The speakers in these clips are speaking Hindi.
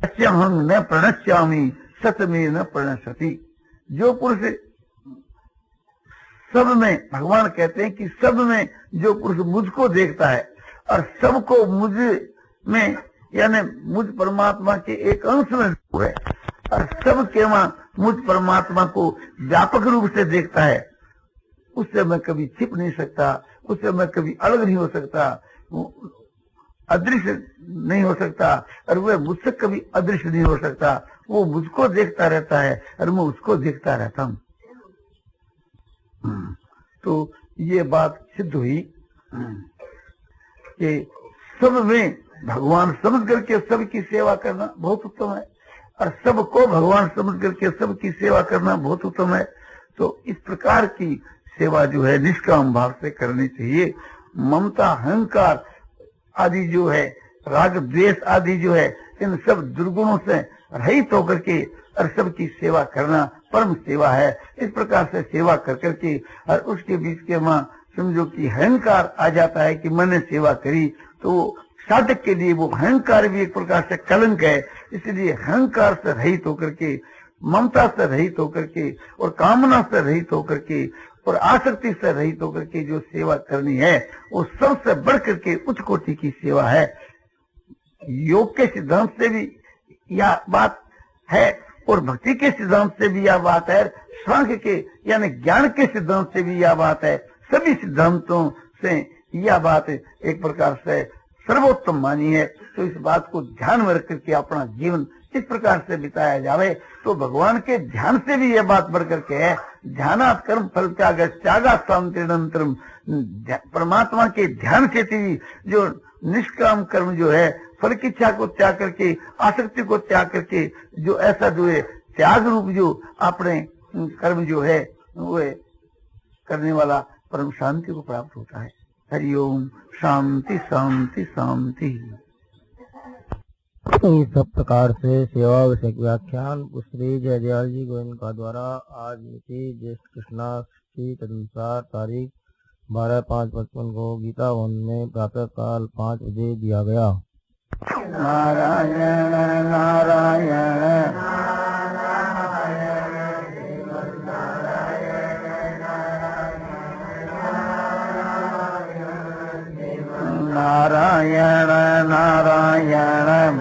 हम न प्रणश्यामी सत में न प्रणश्यति। जो पुरुष सब में, भगवान कहते हैं कि सब में जो पुरुष मुझको देखता है और सबको मुझ में यानी मुझ परमात्मा के एक अंश में है और सब के वहां मुझ परमात्मा को व्यापक रूप से देखता है, उससे मैं कभी छिप नहीं सकता, उससे मैं कभी अलग नहीं हो सकता, अदृश्य नहीं हो सकता और वह मुझसे कभी अदृश्य नहीं हो सकता। वो मुझको देखता रहता है और मैं उसको देखता रहता हूं। तो ये बात सिद्ध हुई कि सब में भगवान समझ करके सबकी सेवा करना बहुत उत्तम है और सबको भगवान समझ करके सबकी सेवा करना बहुत उत्तम है। तो इस प्रकार की सेवा जो है निष्काम भाव से करनी चाहिए। ममता, अहंकार आदि जो है, राग द्वेष आदि जो है, इन सब दुर्गुणों से रहित होकर के और सबकी सेवा करना परम सेवा है। इस प्रकार से सेवा कर करके और उसके बीच के वहां समझो कि अहंकार आ जाता है कि मैंने सेवा करी, तो साधक के लिए वो अहंकार भी एक प्रकार से कलंक है। इसलिए अहंकार से रहित होकर के, ममता से रहित होकर के और कामना से रहित होकर के और आसक्ति से रहित होकर के जो सेवा करनी है वो सबसे बढ़ करके उच्च कोटि की सेवा है। योग के सिद्धांत से भी यह बात है और भक्ति के सिद्धांत से भी यह बात है, सांख्य के यानी ज्ञान के सिद्धांत से भी यह बात है। सभी सिद्धांतों से यह बात एक प्रकार से सर्वोत्तम मानी है। तो इस बात को ध्यान में रख करके अपना जीवन इस प्रकार से बिताया जावे तो भगवान के ध्यान से भी यह बात बढ़ करके है। ध्यानात् कर्म फल त्याग त्यागा शांतिरंतरम। परमात्मा के ध्यान से भी जो निष्काम कर्म जो है, फल की इच्छा को त्याग करके, आसक्ति को त्याग करके, जो ऐसा जो है त्याग रूप जो अपने कर्म जो है वो करने वाला परम शांति को प्राप्त होता है। हरिओम शांति शांति शांति। इस सब प्रकार से सेवा विषयक व्याख्यान श्री जयदयाल जी गोविंद का द्वारा आज मिति ज्येष्ठ कृष्णा षष्ठी तदनुसार तारीख 12/5/55 को गीता वन में प्रातः काल 5 बजे दिया गया। नारायण नारायण नारायण नारायण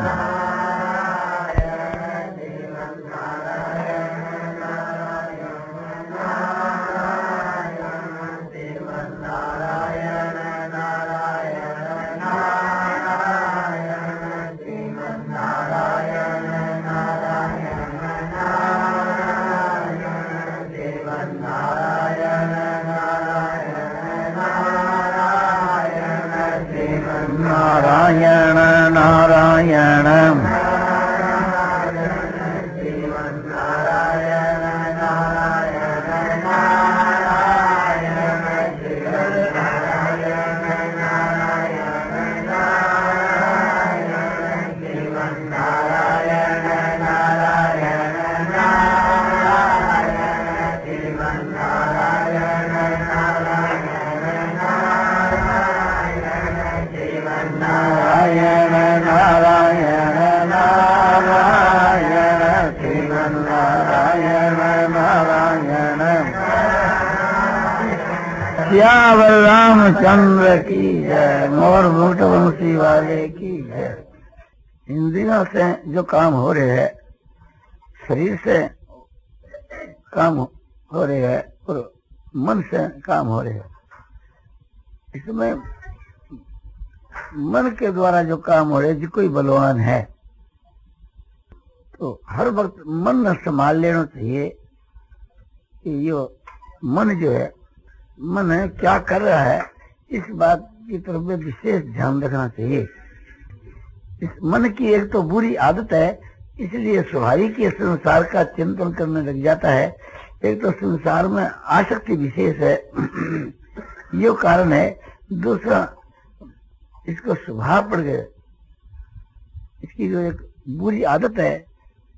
नारायण नारायण सियावर रामचंद्र की जय। मोर मुकुट वंशी वाले की जय। इंद्रियों से जो काम हो रहे हैं, शरीर से काम हो रहे हैं और मन से काम हो रहे हैं, इसमें मन के द्वारा जो काम हो रहे हैं, जो कोई बलवान है तो हर वक्त मन न संभाल लेना चाहिए कि ये मन जो है, मन क्या कर रहा है, इस बात की तरफ में विशेष ध्यान रखना चाहिए। इस मन की एक तो बुरी आदत है, इसलिए स्वाभाविक ही संसार का चिंतन करने लग जाता है। एक तो संसार में आसक्ति विशेष है, ये कारण है। दूसरा, इसको स्वभाव पड़ गया, इसकी जो एक बुरी आदत है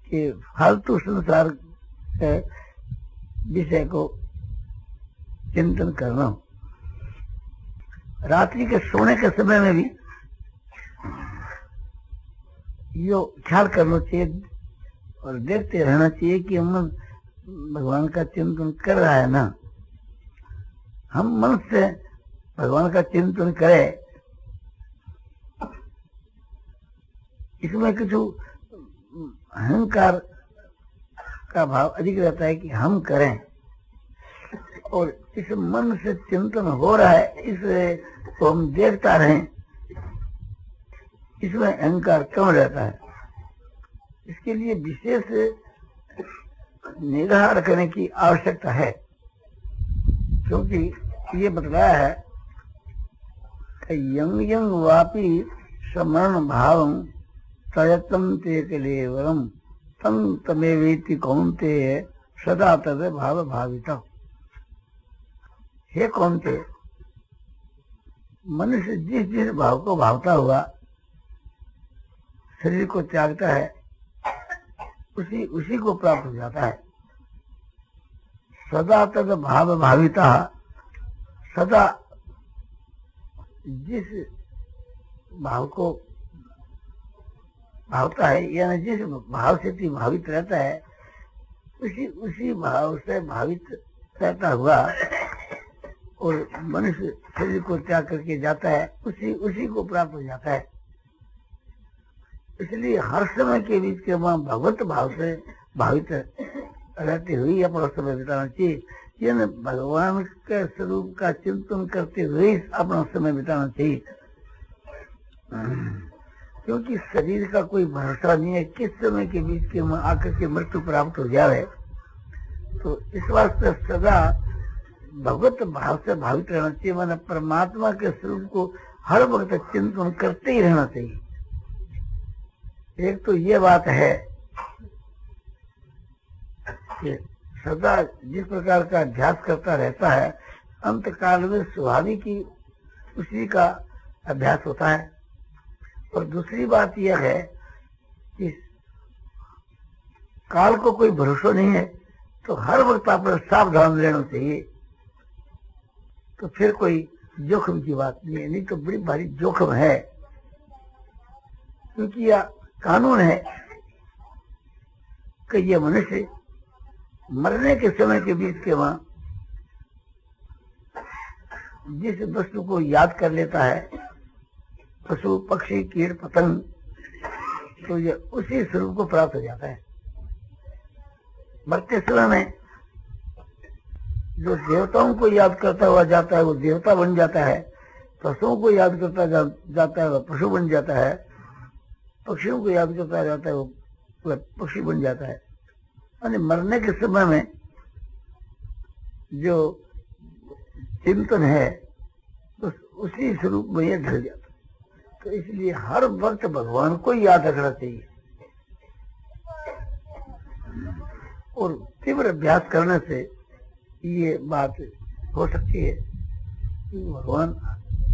कि फालतू संसार के विषय को चिंतन करना। रात्रि के सोने के समय में भी यो ख्याल करना चाहिए और देखते रहना चाहिए कि मन भगवान का चिंतन कर रहा है ना। हम मन से भगवान का चिंतन करें, इसमें कुछ अहंकार का भाव अधिक रहता है कि हम करें, और इस मन से चिंतन हो रहा है इसे तो हम देखता रहें, इसमें अहंकार कम रहता है। इसके लिए विशेष निगाह रखने की आवश्यकता है, क्योंकि ये बतलाया है कि यंग यंग वापी समरण भावं तयतम ते कलेवरम तम तमेवेति कौन्ते सदा तद भाव भाविता। हे कौन्ते, मनुष्य जिस जिस भाव को भावता हुआ शरीर को त्यागता है उसी को प्राप्त हो जाता है। सदा तद भाव भाविता, सदा जिस भाव को भावता है यानी जिस भाव से भावित रहता है उसी भाव से भावित रहता हुआ और मनुष्य शरीर को त्याग करके जाता है, उसी को प्राप्त हो जाता है। इसलिए हर समय के बीच के वहाँ भगवत भाव से भावित रहते हुए अपना समय बिताना चाहिए, यानी भगवान के स्वरूप का चिंतन करते हुए अपना समय बिताना चाहिए। क्योंकि शरीर का कोई भरोसा नहीं है, किस समय के बीच के वहाँ आकर के मृत्यु प्राप्त हो जाए। तो इस वास्ते सदा भगवत भाव से भावित रहना चाहिए, माना परमात्मा के स्वरूप को हर वक्त चिंतन करते ही रहना चाहिए। एक तो ये बात है कि सदा जिस प्रकार का अभ्यास करता रहता है अंत काल में स्वाभाविक ही उसी का अभ्यास होता है। और दूसरी बात यह है कि काल को कोई भरोसा नहीं है, तो हर वक्त आपको सावधान रहना चाहिए। तो फिर कोई जोखिम की बात नहीं है, नहीं तो बड़ी भारी जोखिम है, क्योंकि यह कानून है कि यह मनुष्य मरने के समय के बीच के वहां जिस वस्तु को याद कर लेता है, पशु पक्षी कीट पतंग, तो ये उसी स्वरूप को प्राप्त हो जाता है। मरते समय में जो देवताओं को याद करता हुआ जाता है वो देवता बन जाता है, पशुओं को याद करता जाता है वह पशु बन जाता है, पक्षियों को याद करता जाता है वो पक्षी बन जाता है। यानी मरने के समय में जो चिंतन है तो उसी स्वरूप में यह ढल जाता है। तो इसलिए हर वक्त भगवान को याद रखना चाहिए और तीव्र अभ्यास करने से ये बात हो सकती है। भगवान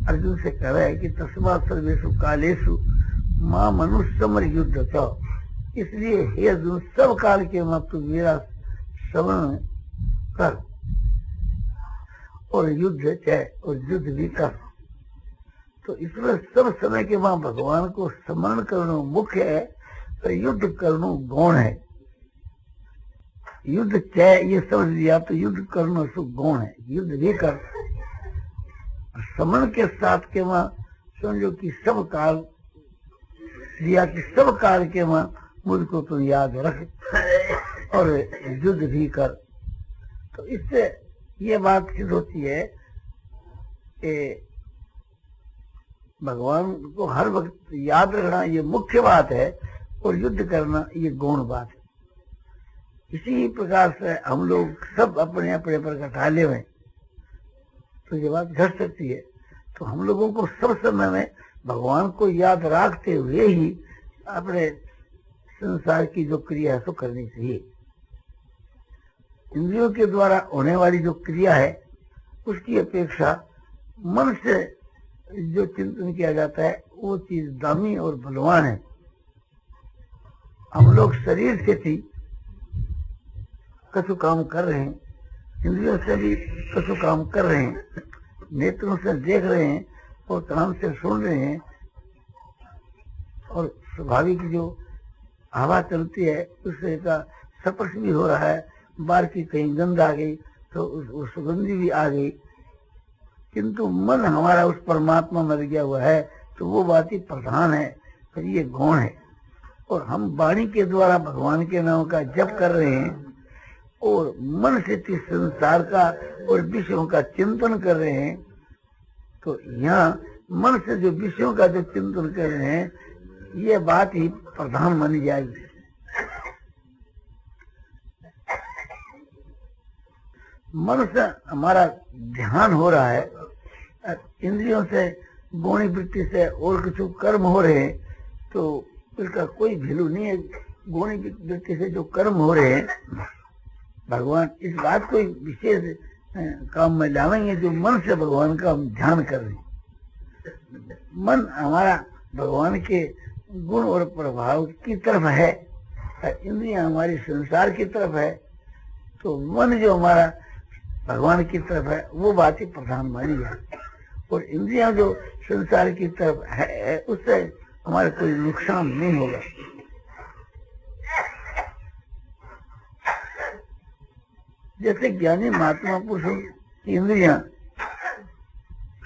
अर्जुन से कह रहा है कि तस्मात् सर्वेषु कालेषु मां मनुष्यमर युद्ध था। इसलिए हे अर्जुन सब काल के मत मेरा स्मरण कर और युद्ध चाहे और युद्ध भी कर। तो इसमें सब समय के वहां भगवान को स्मरण करना मुख्य है और युद्ध करना गौण है। युद्ध चाहे ये समझ लिया तो युद्ध करना सुख गौण है, युद्ध भी कर। स्मरण के साथ के वहां समझो कि सब काल दिया कि सब काल के वहां मुझको तो याद रख और युद्ध भी कर। तो इससे ये बात सिद्ध होती है कि भगवान को हर वक्त याद रखना ये मुख्य बात है और युद्ध करना ये गौण बात है। इसी प्रकार से हम लोग सब अपने अपने पर घटा ले हुए तो ये बात घट सकती है। तो हम लोगों को सब समय में भगवान को याद रखते हुए ही अपने संसार की जो क्रिया है सो करनी चाहिए। इंद्रियों के द्वारा होने वाली जो क्रिया है उसकी अपेक्षा मन से जो चिंतन किया जाता है वो चीज दामी और बलवान है। हम लोग शरीर से भी कछु काम कर रहे हैं, इंद्रियों से भी कछु काम कर रहे हैं, नेत्रों से देख रहे हैं और कान से सुन रहे हैं और स्वाभाविक जो हवा चलती है उससे का स्पर्श भी हो रहा है, बाहर की कहीं गंध आ गई तो उस सुगंधी भी आ गई, किंतु मन हमारा उस परमात्मा में लग गया हुआ है, तो वो बात ही प्रधान है, तो ये गौण है। और हम वाणी के द्वारा भगवान के नाम का जप कर रहे हैं और मन से इस संसार का और विषयों का चिंतन कर रहे हैं, तो यहाँ मन से जो विषयों का जो चिंतन कर रहे हैं, ये बात ही प्रधान मानी जाएगी। मन से हमारा ध्यान हो रहा है, इंद्रियों से गौणी वृत्ति से और कुछ कर्म हो रहे हैं, तो उसका कोई वैल्यू नहीं है। गौणी वृत्ति से जो कर्म हो रहे हैं, भगवान इस बात को विशेष काम में लावेंगे जो मन से भगवान का हम ध्यान कर रहे हैं। मन हमारा भगवान के गुण और प्रभाव की तरफ है, इंद्रियां हमारी संसार की तरफ है, तो मन जो हमारा भगवान की तरफ है वो बात ही प्रधान मानी जाए। और इंद्रियां जो संसार की तरफ है उससे हमारे कोई नुकसान नहीं होगा। जैसे ज्ञानी महात्मा पुरुषों की इंद्रियां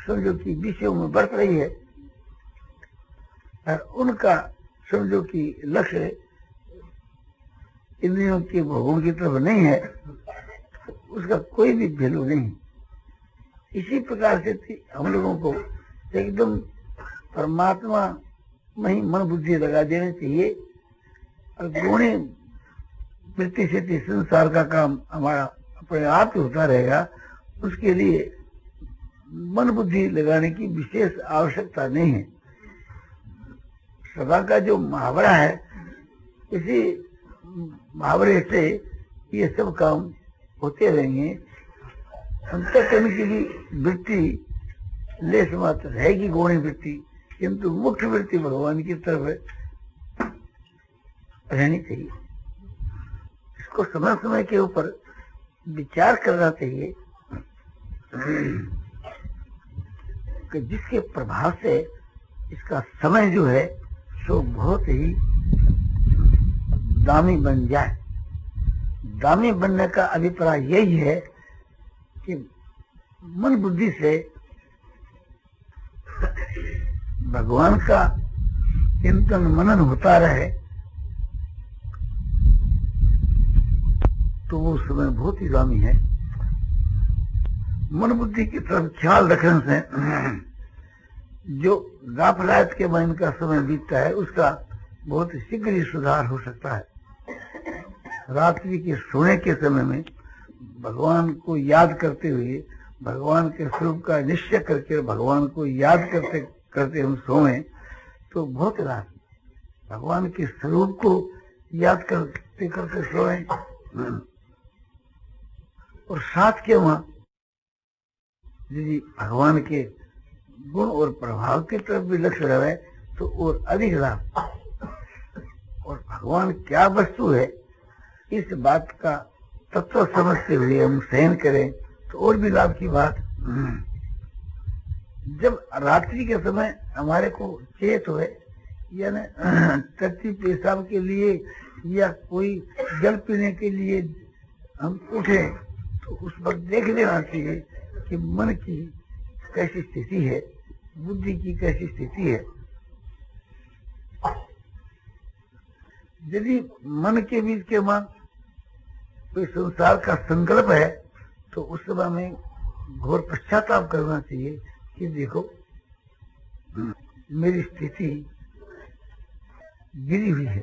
समझो कि विषयों में बढ़ रही है और उनका समझो कि लक्ष्य इंद्रियों के भोगों की तरफ नहीं है, उसका कोई भी वैल्यू नहीं। इसी प्रकार से हम लोगों को एकदम परमात्मा में ही मन बुद्धि लगा देना चाहिए और गौणी वृत्ति से संसार का काम हमारा अपने आप ही होता रहेगा। उसके लिए मन बुद्धि लगाने की विशेष आवश्यकता नहीं है। सदा का जो मुहावरा है, इसी मुहावरे से ये सब काम होते रहेंगे। अंतःकरण की भी वृत्ति लेस मात्र रहेगी गौणी वृत्ति, किंतु मुख्य वृत्ति भगवान की तरफ रहनी चाहिए। इसको समय समय के ऊपर विचार करना चाहिए कि जिसके प्रभाव से इसका समय जो है सो बहुत ही दामी बन जाए। दामी बनने का अभिप्राय यही है कि मन बुद्धि से भगवान का चिंतन मनन होता रहे, तो वो समय बहुत ही दामी है। मन बुद्धि की तरफ ख्याल रखने से जो गाफिलत के मन का समय बीतता है उसका बहुत शीघ्र ही सुधार हो सकता है। रात्रि के सोने के समय में भगवान को याद करते हुए, भगवान के स्वरूप का निश्चय करके भगवान को याद करते करते हम सोए तो बहुत रात भगवान के स्वरूप को याद करते करते सोए और साथ के वहां यदि भगवान के गुण और प्रभाव की तरफ भी लक्ष्य रहे तो और अधिक लाभ। और भगवान क्या वस्तु है इस बात का तत्व समझते हुए हम सहन करें तो और भी लाभ की बात। जब रात्रि के समय हमारे को चेत हुए यानी टट्टी पेशाब के लिए या कोई जल पीने के लिए हम उठे तो उस वक्त देख लेना चाहिए कि मन की कैसी स्थिति है, बुद्धि की कैसी स्थिति है। यदि मन के बीच के मन कोई संसार का संकल्प है तो उस समय में घोर पश्चाताप करना चाहिए कि देखो मेरी स्थिति गिरी हुई है।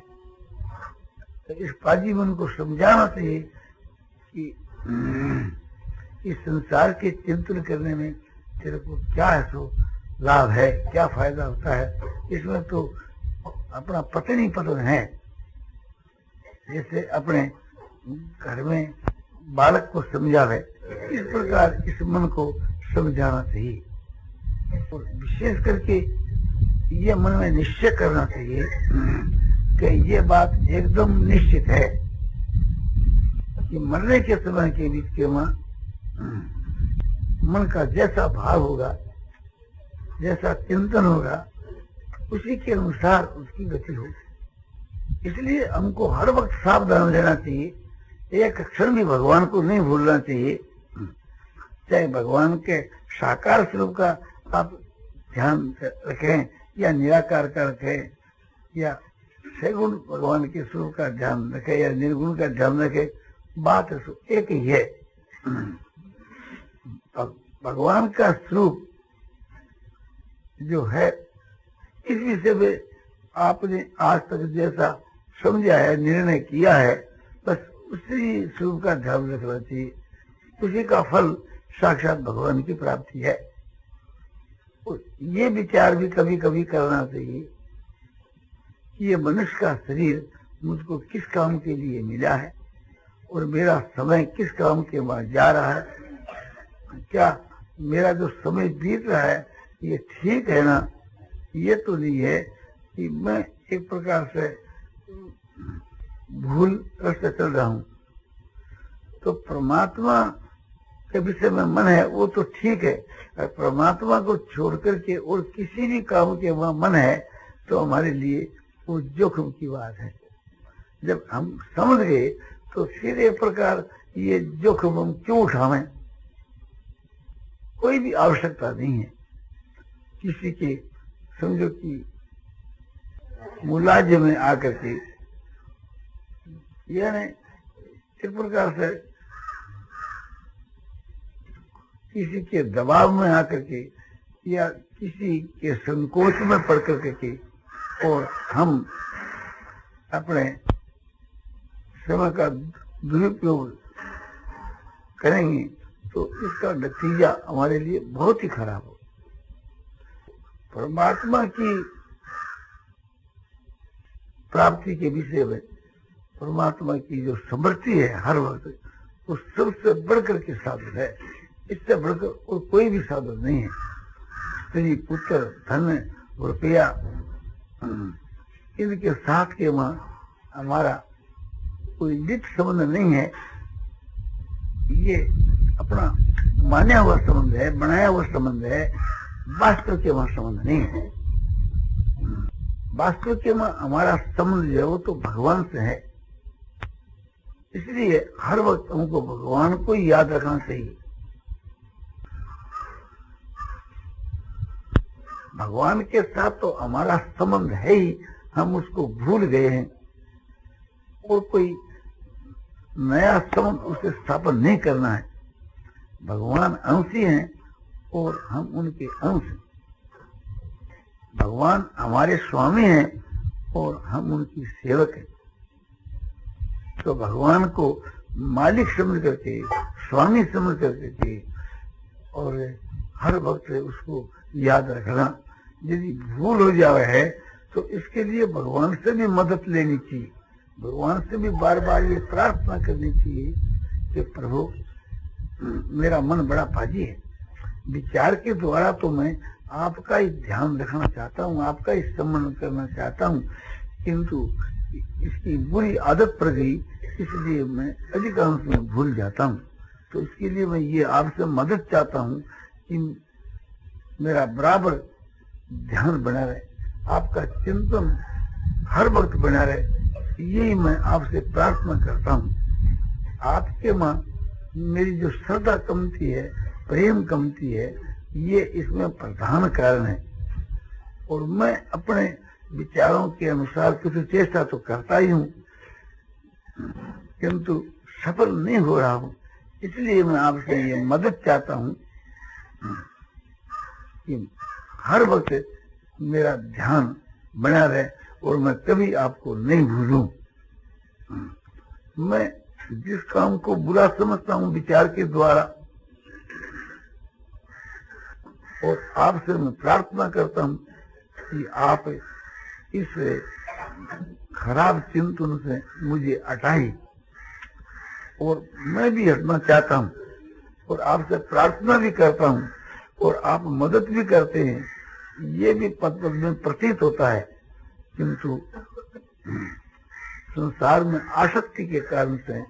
तो इस पाजी मन को समझाना चाहिए कि इस संसार के चिंतन करने में तेरे को क्या है सो लाभ है, क्या फायदा होता है। इसमें तो अपना पत्नी पतन है, जैसे अपने घर में बालक को समझावे इस प्रकार इस मन को समझाना चाहिए। और विशेष करके ये मन में निश्चय करना चाहिए कि ये बात एकदम निश्चित है कि मरने के समय के बीच के मन का जैसा भाव होगा, जैसा चिंतन होगा, उसी के अनुसार उसकी गति हो। इसलिए हमको हर वक्त सावधान रहना चाहिए, एक क्षण भी भगवान को नहीं भूलना चाहिए। चाहे भगवान के साकार स्वरूप का आप ध्यान रखें या निराकार का रखें या सगुण भगवान के स्वरूप का ध्यान रखें या निर्गुण का ध्यान रखें, बात एक ही है। भगवान का स्वरूप जो है, इस विषय में आपने आज तक जैसा समझा है, निर्णय किया है, बस उसी स्वरूप का ध्यान रखना चाहिए। उसी का फल साक्षात भगवान की प्राप्ति है। ये विचार भी कभी कभी करना चाहिए कि ये मनुष्य का शरीर मुझको किस काम के लिए मिला है और मेरा समय किस काम के बाद जा रहा है। क्या मेरा जो समय बीत रहा है ये ठीक है ना? ये तो नहीं है कि मैं एक प्रकार से भूल रास्ते चल रहा हूं। तो परमात्मा के विषय में मन है वो तो ठीक है, परमात्मा को छोड़ करके और किसी भी काम के वहां मन है तो हमारे लिए वो जोखिम की बात है। जब हम समझ गए तो फिर एक प्रकार ये जोखिम हम क्यों उठावें? कोई भी आवश्यकता नहीं है। किसी के समझो कि मुलाजिम में आकर के यानी एक प्रकार से किसी के दबाव में आकर के या किसी के संकोच में पड़ करके के और हम अपने समय का दुरुपयोग करेंगे तो इसका नतीजा हमारे लिए बहुत ही खराब हो। परमात्मा की प्राप्ति के विषय में परमात्मा की जो समृद्धि है हर वक्त, वो सबसे बढ़कर के साधन है। इससे बढ़कर और कोई भी साधन नहीं है। स्त्री, पुत्र, धन, रुपया, इनके साथ के वहां हमारा कोई नित्य संबंध नहीं है। ये अपना माना हुआ संबंध है, बनाया हुआ संबंध है, वास्तव के वहां संबंध नहीं है। वास्तव के वहां हमारा संबंध जो है वो तो भगवान से है। इसलिए हर वक्त हमको भगवान को याद रखना चाहिए। भगवान के साथ तो हमारा संबंध है ही, हम उसको भूल गए हैं और कोई नया संबंध उसे स्थापन नहीं करना है। भगवान अंशी हैं और हम उनके अंश हैं। भगवान हमारे स्वामी हैं और हम उनकी सेवक हैं। तो भगवान को मालिक समझ करके, स्वामी समझ करके और हर वक्त उसको याद रखना। यदि भूल हो जावे है तो इसके लिए भगवान से भी मदद लेनी चाहिए। भगवान से भी बार बार ये प्रार्थना करनी चाहिए कि प्रभु मेरा मन बड़ा भाजी है, विचार के द्वारा तो मैं आपका ही ध्यान रखना चाहता हूँ, आपका ही सम्मान करना चाहता हूँ, किंतु इसकी बुरी आदत पड़ गई, इसलिए मैं अधिकांश में भूल जाता हूँ। तो इसके लिए मैं ये आपसे मदद चाहता हूँ कि मेरा बराबर ध्यान बना रहे, आपका चिंतन हर वक्त बना रहे, यही मैं आपसे प्रार्थना करता हूँ। आपके मां मेरी जो श्रद्धा कमती है, प्रेम कमती है, ये इसमें प्रधान कारण है। और मैं अपने विचारों के अनुसार कुछ चेष्टा तो करता ही हूँ, किंतु सफल नहीं हो रहा हूँ। इसलिए मैं आपसे ये मदद चाहता हूँ कि हर वक्त मेरा ध्यान बना रहे और मैं कभी आपको नहीं भूलूं। मैं जिस काम को बुरा समझता हूँ विचार के द्वारा, और आपसे मैं प्रार्थना करता हूँ कि आप इस खराब चिंतन से मुझे हटाइए। और मैं भी हटना चाहता हूँ और आपसे प्रार्थना भी करता हूँ और आप मदद भी करते हैं, ये भी पद में प्रतीत होता है, किंतु संसार में आसक्ति के कारण से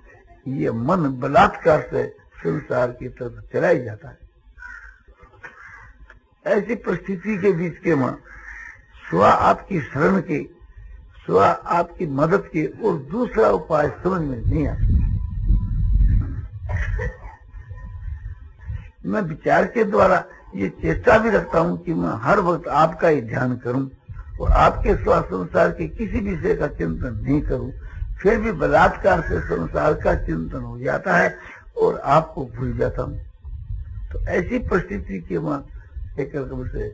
ये मन बलात्कार से संसार की तरफ चला ही जाता है। ऐसी परिस्थिति के बीच के मां स्व आपकी शरण के, स्व आपकी मदद के और दूसरा उपाय समझ में नहीं आता। मैं विचार के द्वारा ये चेष्टा भी रखता हूं कि मैं हर वक्त आपका ही ध्यान करूं और आपके स्व संसार के किसी विषय का चिंतन नहीं करूं, फिर भी बलात्कार से संसार का चिंतन हो जाता है और आपको भूल जाता हूं। तो ऐसी परिस्थिति के वहां एक से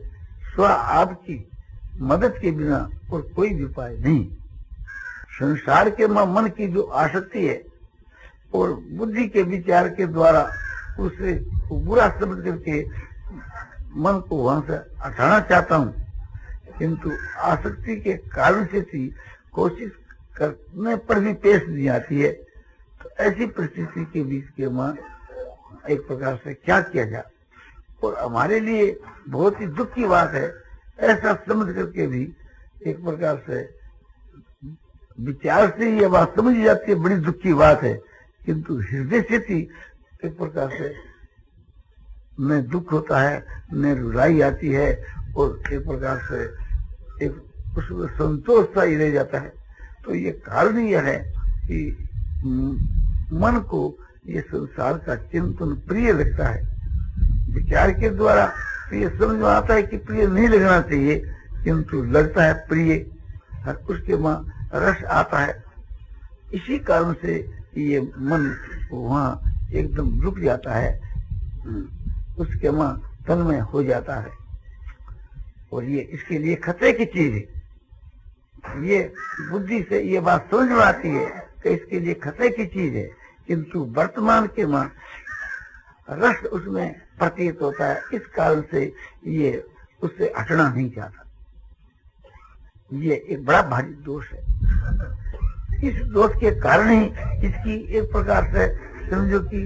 स्व आपकी मदद के बिना और कोई भी उपाय नहीं। संसार के मन की जो आसक्ति है और बुद्धि के विचार के द्वारा उसे बुरा समझ करके मन को वहां से हटाना चाहता हूं, किंतु आसक्ति के कारण से थी कोशिश करने पर भी पेश नहीं आती है। तो ऐसी परिस्थिति के बीच के मां एक प्रकार से क्या किया जाए, और हमारे लिए बहुत ही दुख की बात है, ऐसा समझ करके भी एक प्रकार से विचार से ये बात समझी जाती है, बड़ी दुख की बात है, किंतु हृदय से थी एक प्रकार से न दुख होता है न रुलाई आती है और एक प्रकार से एक उसमें संतोष सा ही रह जाता है। तो ये कारण यह है कि मन को ये संसार का चिंतन प्रिय लगता है। विचार के द्वारा तो ये समझ में आता है कि प्रिय नहीं लगना चाहिए, किंतु लगता है प्रिय, और उसके वहां रस आता है। इसी कारण से ये मन वहां एकदम रुक जाता है, उसके वहां तन्मय हो जाता है। और ये इसके लिए खतरे की चीज है। ये बुद्धि से ये बात समझ में आती है कि इसके लिए खतरे की चीज है, किंतु वर्तमान के वहां रस उसमें प्रतीत होता है। इस कारण से ये उससे हटना नहीं चाहता। ये एक बड़ा भारी दोष है। इस दोष के कारण ही इसकी एक प्रकार से समझो कि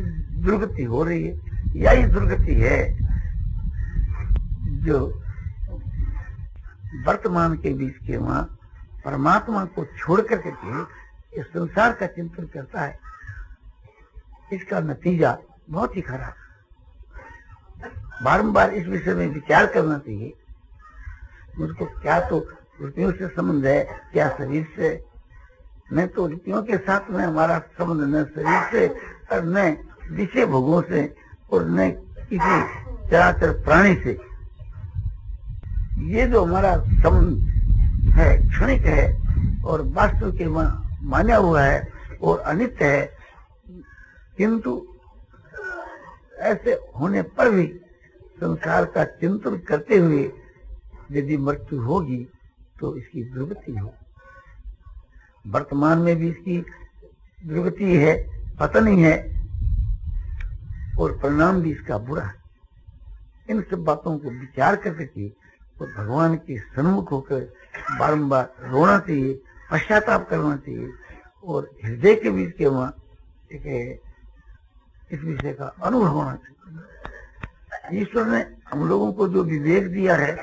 दुर्गति हो रही है। यही दुर्गति है जो वर्तमान के बीच के वहां परमात्मा को छोड़ करके इस संसार का चिंतन करता है। इसका नतीजा बहुत ही खराब। बारंबार इस विषय में विचार करना चाहिए। मुझको क्या तो रुपयों से संबंध है, क्या शरीर से। न तो रुपयों के साथ में हमारा संबंध न शरीर से और न विषय भोगों से और न किसी चराचर प्राणी से। ये जो हमारा संबंध है क्षणिक है और वास्तव के माना हुआ है और अनित्य है, किंतु ऐसे होने पर भी संसार का चिंतन करते हुए यदि मृत्यु होगी तो इसकी दुर्गति हो। वर्तमान में भी इसकी दुर्गति है, पतन ही है, और परिणाम भी इसका बुरा है। इन सब बातों को विचार करके और भगवान के सन्मुख होकर बारंबार रोना चाहिए, पश्चाताप करना चाहिए, और हृदय के बीच के वहां एक इस विषय का अनुभव होना चाहिए। ईश्वर ने हम लोगों को जो विवेक दिया है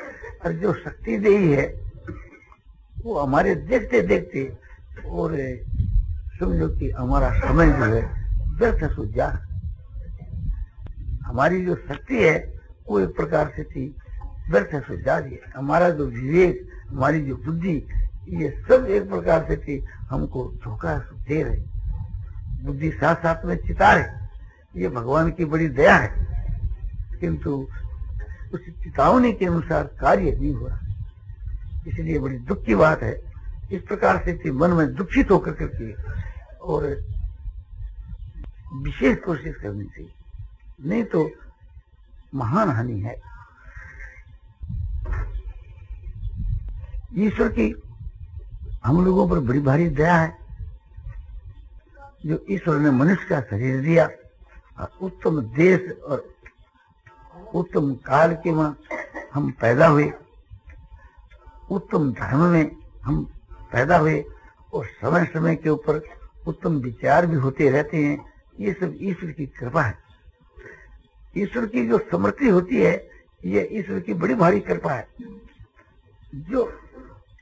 और जो शक्ति दी है, वो हमारे देखते देखते और समझो कि हमारा समय जो है व्यर्थ हो जा। हमारी जो शक्ति है वो एक प्रकार से थी व्यर्थ हो जा रही है। हमारा जो विवेक, हमारी जो बुद्धि, ये सब एक प्रकार से थी हमको धोखा दे रहे। बुद्धि साथ साथ में चिता है, ये भगवान की बड़ी दया है, किंतु उस चेतावनी के अनुसार कार्य नहीं हो रहा। इसलिए बड़ी दुख की बात है। इस प्रकार से थी मन में दुखित होकर करके और विशेष कोशिश करनी चाहिए, नहीं तो महान हानि है। ईश्वर की हम लोगों पर बड़ी भारी दया है, जो ईश्वर ने मनुष्य का शरीर दिया और उत्तम देश और उत्तम काल के वहां हम पैदा हुए, उत्तम धर्म में हम पैदा हुए, और समय समय के ऊपर उत्तम विचार भी होते रहते हैं। ये सब ईश्वर की कृपा है। ईश्वर की जो समृद्धि होती है, ये ईश्वर की बड़ी भारी कृपा है। जो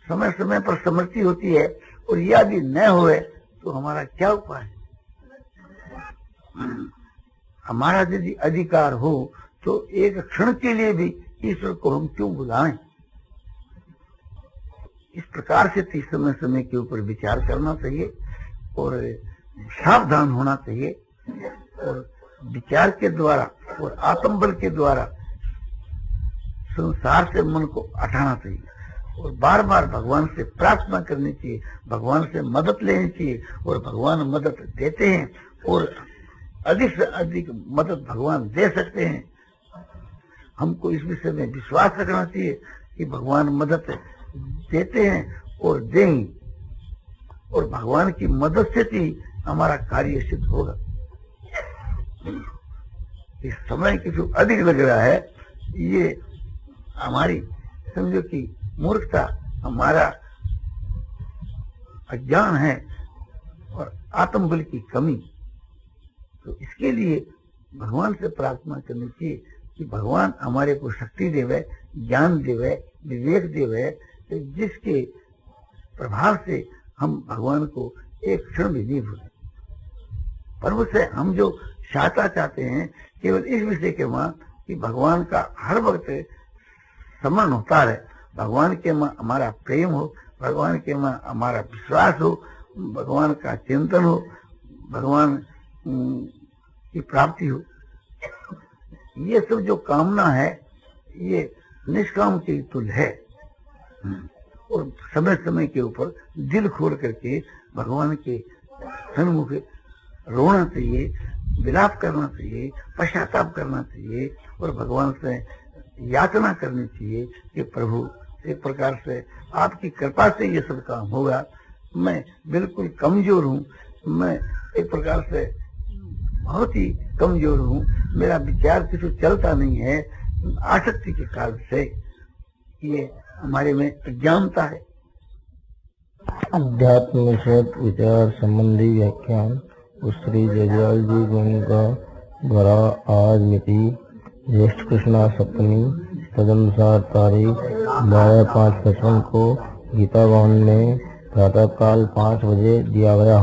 समय समय पर समृद्धि होती है और यह भी न होए तो हमारा क्या उपाय है? हमारा यदि अधिकार हो तो एक क्षण के लिए भी ईश्वर को हम क्यों बुलाएं? इस प्रकार से समय समय के ऊपर विचार करना चाहिए और सावधान होना चाहिए और विचार के द्वारा और आत्मबल के द्वारा संसार से मन को हटाना चाहिए और बार बार भगवान से प्रार्थना करनी चाहिए, भगवान से मदद लेनी चाहिए और भगवान मदद देते हैं और अधिक से अधिक मदद भगवान दे सकते हैं। हमको इस विषय में विश्वास रखना चाहिए कि भगवान मदद देते हैं और देंगे और भगवान की मदद से ही हमारा कार्य सिद्ध होगा। इस समय किसी अधिक लग रहा है, ये हमारी समझो कि मूर्खता, हमारा अज्ञान है और आत्मबल की कमी। तो इसके लिए भगवान से प्रार्थना करनी चाहिए कि भगवान हमारे को शक्ति देवे, ज्ञान देवे, विवेक देवे, जिसके प्रभाव से हम भगवान को एक क्षण भी नहीं भूलें। पर उससे हम जो सहायता चाहते हैं केवल इस विषय के मां कि भगवान का हर वक्त स्मरण होता रहे, भगवान के मां हमारा प्रेम हो, भगवान के मां हमारा विश्वास हो, भगवान का चिंतन हो, भगवान की प्राप्ति हो। ये सब जो कामना है ये निष्काम के तुल्य है और समय समय के ऊपर दिल खोल करके भगवान के सन्मुख रोना चाहिए, विलाप करना चाहिए, पश्चाताप करना चाहिए और भगवान से याचना करनी चाहिए कि प्रभु एक प्रकार से आपकी कृपा से ये सब काम होगा। मैं बिल्कुल कमजोर हूँ, मैं एक प्रकार से बहुत ही कमजोर हूँ, मेरा विचार किसी चलता नहीं है, आसक्ति के कारण से ये हमारे में अज्ञानता है। अध्यात्म विषयक विचार संबंधी व्याख्यान श्री जयदयाल जी गोयनका द्वारा आज मिति ज्येष्ठ कृष्णा सप्तमी तदनुसार तारीख 12/5/55 को गीता भवन में प्रातःकाल 5 बजे दिया गया।